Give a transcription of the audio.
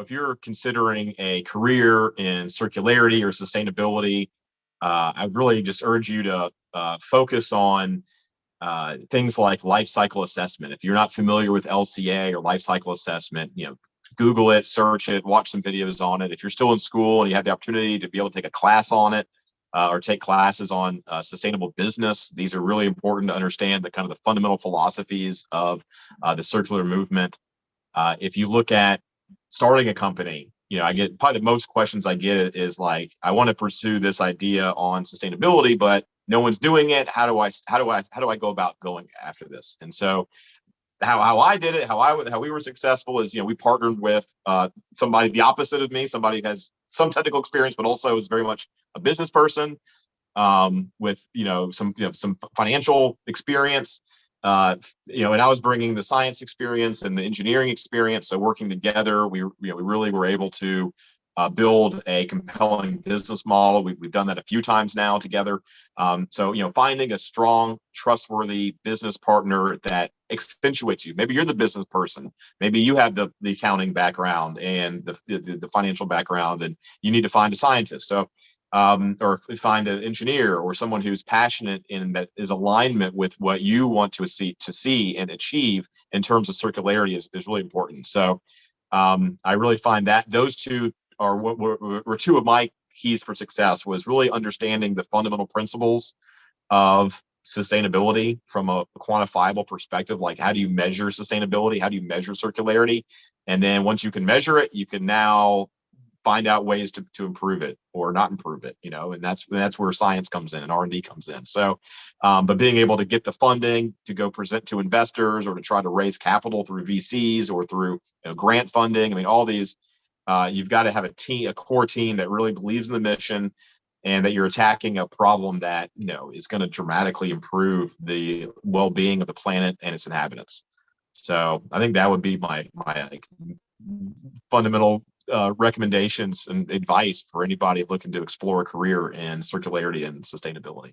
if you're considering a career in circularity or sustainability, I really just urge you to focus on things like life cycle assessment. If you're not familiar with LCA or life cycle assessment, Google it, search it, watch some videos on it. If you're still in school and you have the opportunity to be able to take a class on it, or take classes on sustainable business, these are really important to understand the kind of the fundamental philosophies of the circular movement. If you look at starting a company, I get probably the most questions I get is like, I want to pursue this idea on sustainability, but no one's doing it. How do I go about going after this? And so how I did it, how we were successful is, we partnered with somebody the opposite of me, somebody who has some technical experience, but also is very much a business person, with some financial experience, and I was bringing the science experience and the engineering experience. So working together, we really were able to build a compelling business model. We've done that a few times now together. So finding a strong, trustworthy business partner that accentuates you. Maybe you're the business person. Maybe you have the accounting background and the financial background, and you need to find a scientist. So or find an engineer or someone who's passionate in that is alignment with what you want to see and achieve in terms of circularity is really important. So I really find that those two are what were two of my keys for success, was really understanding the fundamental principles of sustainability from a quantifiable perspective. Like, how do you measure sustainability? How do you measure circularity? And then once you can measure it, you can now find out ways to improve it or not improve it, and that's where science comes in and R&D comes in. So, but being able to get the funding to go present to investors or to try to raise capital through VCs or through grant funding. I mean, all these, you've got to have a core team that really believes in the mission and that you're attacking a problem that, is going to dramatically improve the well-being of the planet and its inhabitants. So I think that would be my fundamental recommendations and advice for anybody looking to explore a career in circularity and sustainability.